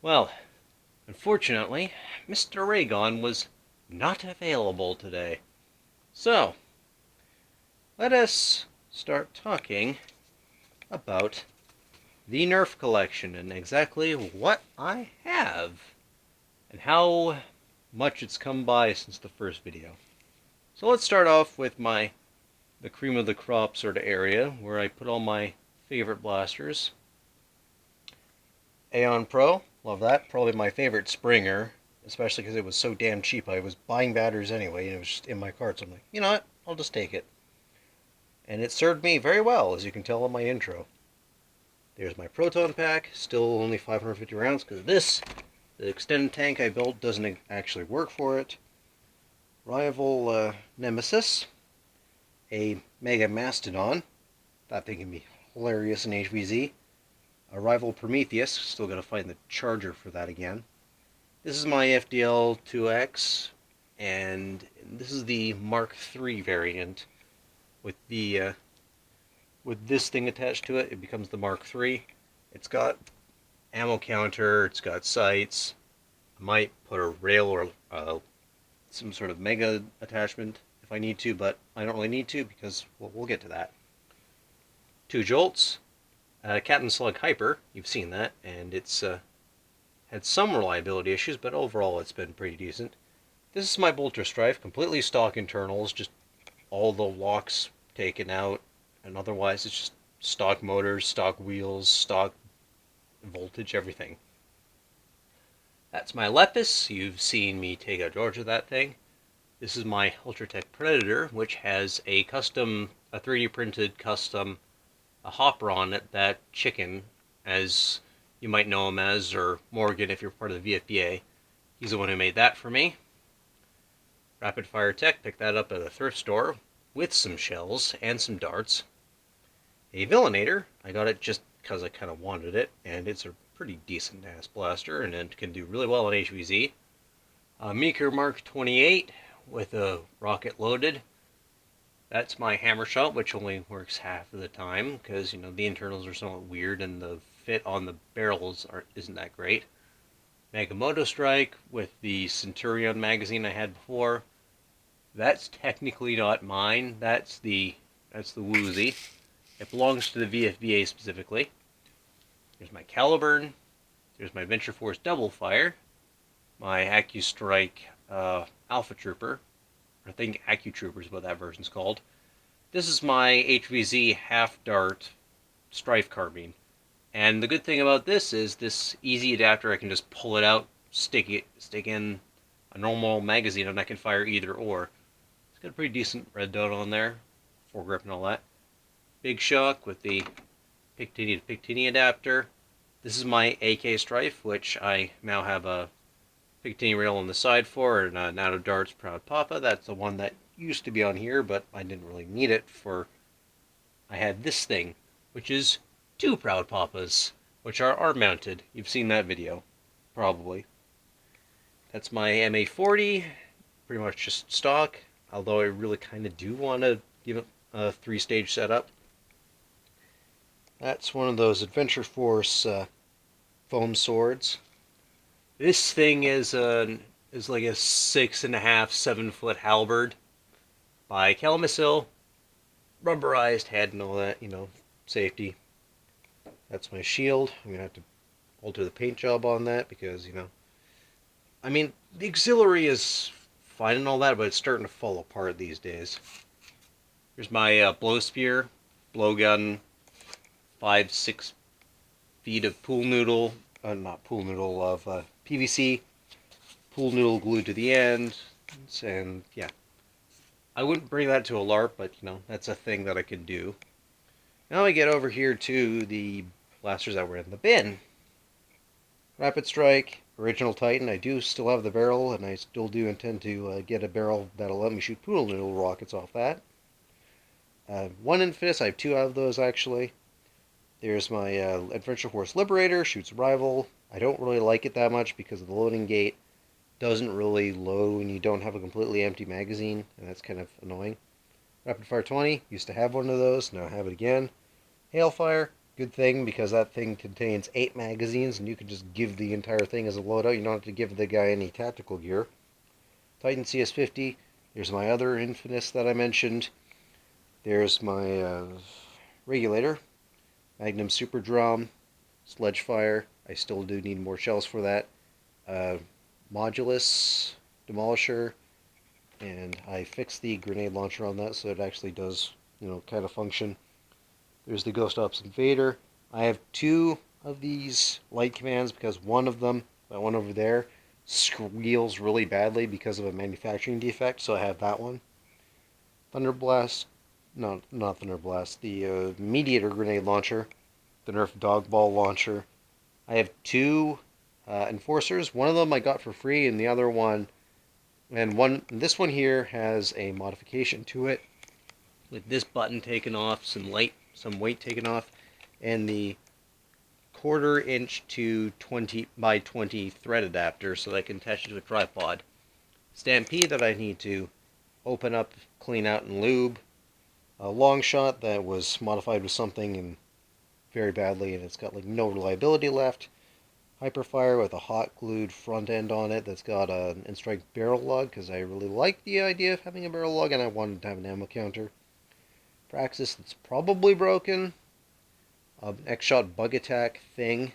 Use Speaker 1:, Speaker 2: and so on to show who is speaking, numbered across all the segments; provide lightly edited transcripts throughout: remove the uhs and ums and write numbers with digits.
Speaker 1: Well, unfortunately, Mr. Raygon was not available today. So, let us start talking about the Nerf collection and exactly what I have and how much it's come by since the first video. So let's start off with the cream of the crop sort of area where I put all my favorite blasters. Aeon Pro, love that. Probably my favorite Springer, especially because it was so damn cheap. I was buying batteries anyway, and it was just in my cart, so I'm like, you know what? I'll just take it. And it served me very well, as you can tell in my intro. There's my Proton Pack, still only 550 rounds, because this, the extended tank I built, doesn't actually work for it. Rival Nemesis, a Mega Mastodon. That thing can be hilarious in HVZ. A Rival Prometheus, still gotta find the charger for that again. This is my FDL 2X, and this is the Mark III variant. With with this thing attached to it, it becomes the Mark III. It's got ammo counter, it's got sights. I might put a rail or some sort of mega attachment if I need to, but I don't really need to because we'll get to that. 2 jolts, Captain Slug Hyper, you've seen that, and it's had some reliability issues, but overall it's been pretty decent. This is my Bolter Strife, completely stock internals, just all the locks taken out, and otherwise it's just stock motors, stock wheels, stock voltage, everything. That's my Lepus, you've seen me take out George of that thing. This is my Ultratech Predator, which has a 3D printed custom hopper on it, that Chicken, as you might know him as, or Morgan if you're part of the VFBA. He's the one who made that for me. Rapid Fire Tech, picked that up at a thrift store with some shells and some darts. A Villainator, I got it just because I kind of wanted it, and it's a pretty decent ass blaster, and it can do really well on HVZ. A Meeker Mark 28 with a rocket loaded. That's my hammer shot, which only works half of the time because, you know, the internals are somewhat weird and the fit on the barrels isn't that great. Magamoto Strike with the Centurion magazine I had before. That's technically not mine. That's the Woozy. It belongs to the VFBA specifically. There's my Caliburn. There's my Venture Force Double Fire. My AccuStrike Alpha Trooper. I think AccuTrooper is what that version's called. This is my HVZ half dart Strife carbine. And the good thing about this is this easy adapter, I can just pull it out, stick in a normal magazine, and I can fire either or. It's got a pretty decent red dot on there, foregrip and all that. Big Shock with the Picatinny to Picatinny adapter. This is my AK Strife, which I now have a Picatinny rail on the side for, and Nato Darts Proud Papa. That's the one that used to be on here, but I didn't really need it for... I had this thing, which is 2 Proud Papas, which are arm-mounted. You've seen that video, probably. That's my MA40, pretty much just stock, although I really kind of do want to give it a 3-stage setup. That's one of those Adventure Force foam swords. This thing is like a 6.5, 7 foot halberd by Kalamazoo, rubberized head and all that, you know, safety. That's my shield. I'm gonna have to alter the paint job on that because, you know, I mean, the auxiliary is fine and all that, but it's starting to fall apart these days. Here's my blow spear, blowgun, 5-6 feet of pool noodle, not pool noodle, of PVC, pool noodle glued to the end, and yeah. I wouldn't bring that to a LARP, but you know, that's a thing that I can do. Now we get over here to the blasters that were in the bin. Rapid Strike, Original Titan. I do still have the barrel, and I still do intend to get a barrel that'll let me shoot pool noodle rockets off that. One Infidus, I have 2 out of those actually. There's my Adventure Force Liberator, shoots Rival. I don't really like it that much because of the loading gate. Doesn't really load when you don't have a completely empty magazine, and that's kind of annoying. Rapid Fire 20, used to have one of those, now I have it again. Hailfire, Good thing because that thing contains 8 magazines and you can just give the entire thing as a loadout. You don't have to give the guy any tactical gear. Titan CS50. There's my other Infinus that I mentioned. There's my regulator. Magnum Super Drum. Sledge Fire. I still do need more shells for that. Modulus. Demolisher. And I fixed the grenade launcher on that so it actually does, kind of function. There's the Ghost Ops Invader. I have 2 of these light commands because one of them, that one over there, squeals really badly because of a manufacturing defect, so I have that one. Thunderblast, no, not Thunderblast, the Mediator grenade launcher, the Nerf dog ball launcher. I have 2 enforcers. One of them I got for free, and the other one, this one here has a modification to it, with this button taken off, some weight taken off, and the 1/4 inch to 20 by 20 thread adapter so that I can attach it to a tripod. Stampede that I need to open up, clean out, and lube. A long shot that was modified with something and very badly, and it's got like no reliability left. Hyperfire with a hot glued front end on it that's got an N-Strike barrel lug because I really like the idea of having a barrel lug and I wanted to have an ammo counter. Praxis that's probably broken. X-Shot bug attack thing.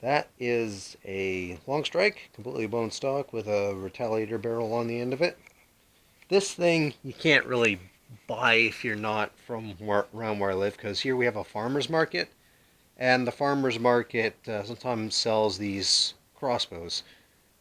Speaker 1: That is a long strike, completely bone stock with a retaliator barrel on the end of it. This thing you can't really buy if you're not from around where I live, because here we have a farmer's market, and the farmer's market sometimes sells these crossbows.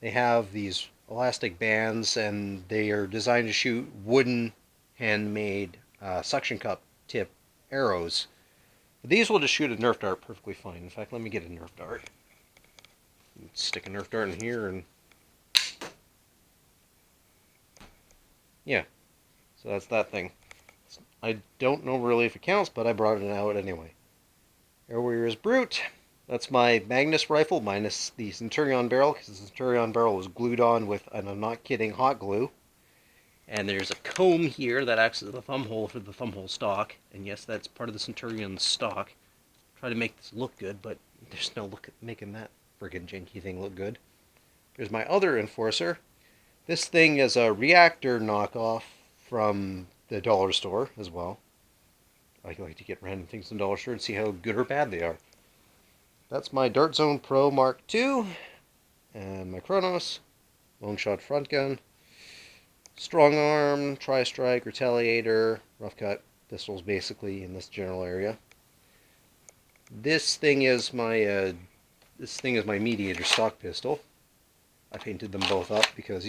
Speaker 1: They have these elastic bands, and they are designed to shoot wooden, handmade suction cup tip arrows. These will just shoot a Nerf dart perfectly fine. In fact, let me get a Nerf dart. Stick a Nerf dart in here and... yeah. So that's that thing. I don't know really if it counts, but I brought it out anyway. Air Warrior's Brute. That's my Magnus rifle minus the Centurion barrel, because the Centurion barrel was glued on with, and I'm not kidding, hot glue. And there's a comb here that acts as the thumb hole for the thumb hole stock. And yes, that's part of the Centurion stock. Try to make this look good, but there's no look at making that friggin' janky thing look good. There's my other Enforcer. This thing is a reactor knockoff from the dollar store as well. I like to get random things in the dollar store and see how good or bad they are. That's my Dart Zone Pro Mark II. And my Chronos. Long shot front gun. Strong arm, tri-strike, retaliator, rough cut pistols basically in this general area. This thing is my Mediator stock pistol. I painted them both up because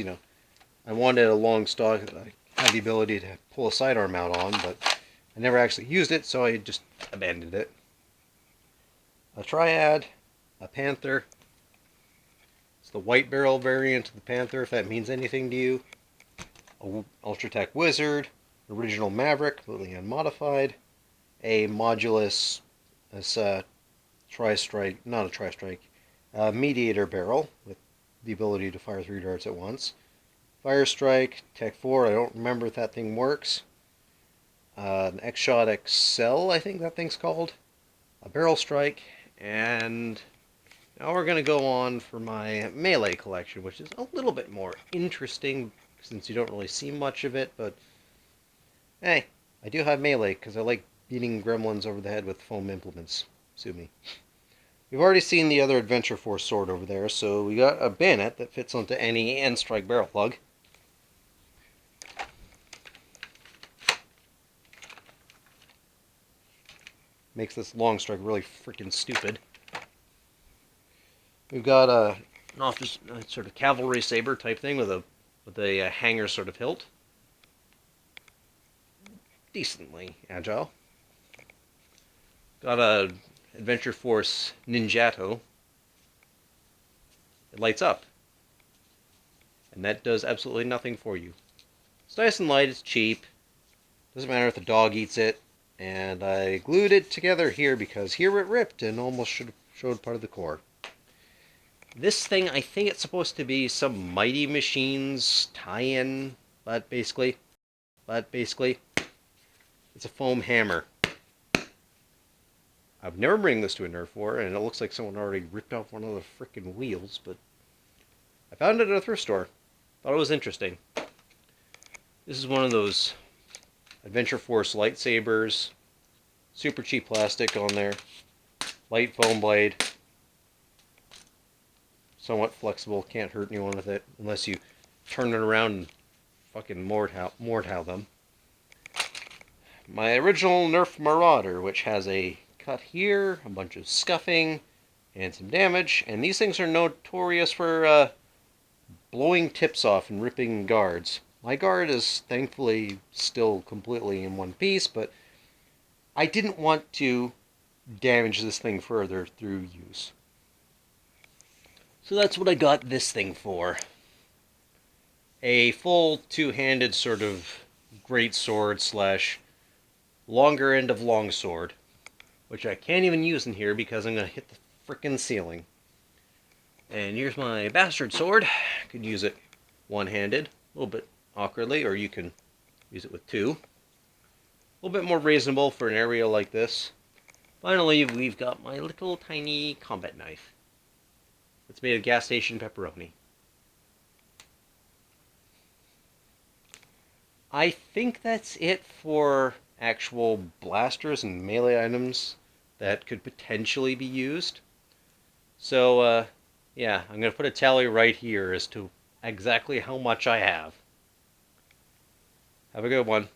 Speaker 1: I wanted a long stock that I had the ability to pull a sidearm out on, but I never actually used it, so I just abandoned it. A Triad, a Panther. It's the white barrel variant of the Panther, if that means anything to you. A Ultratech Wizard, original Maverick, completely unmodified, a Modulus, this tri-strike, not a tri-strike, Mediator barrel with the ability to fire 3 darts at once, Fire Strike, Tech 4, I don't remember if that thing works, an X-Shot XL, I think that thing's called, a Barrel Strike, and now we're going to go on for my melee collection, which is a little bit more interesting since you don't really see much of it, but hey, I do have melee because I like beating gremlins over the head with foam implements. Sue me. We've already seen the other Adventure Force sword over there, so we got a bayonet that fits onto any N-Strike barrel plug. Makes this long strike really freaking stupid. We've got an office sort of cavalry saber type thing with a hanger sort of hilt. Decently agile. Got a Adventure Force Ninjato. It lights up. And that does absolutely nothing for you. It's nice and light, it's cheap. Doesn't matter if the dog eats it. And I glued it together here because here it ripped and almost showed part of the core. This thing, I think it's supposed to be some Mighty Machines tie-in, but basically, it's a foam hammer. I've never bring this to a Nerf war, and it looks like someone already ripped off one of the freaking wheels, but I found it at a thrift store. Thought it was interesting. This is one of those Adventure Force lightsabers. Super cheap plastic on there. Light foam blade. Somewhat flexible, can't hurt anyone with it unless you turn it around and fucking Mordhau them. My original Nerf Marauder, which has a cut here, a bunch of scuffing, and some damage. And these things are notorious for blowing tips off and ripping guards. My guard is thankfully still completely in one piece, but I didn't want to damage this thing further through use. So that's what I got this thing for. A full two-handed sort of great sword slash longer end of longsword, which I can't even use in here because I'm going to hit the frickin' ceiling. And here's my bastard sword. Could use it one-handed, a little bit awkwardly, or you can use it with two. A little bit more reasonable for an area like this. Finally, we've got my little tiny combat knife. It's made of gas station pepperoni. I think that's it for actual blasters and melee items that could potentially be used. So, yeah, I'm going to put a tally right here as to exactly how much I have. Have a good one.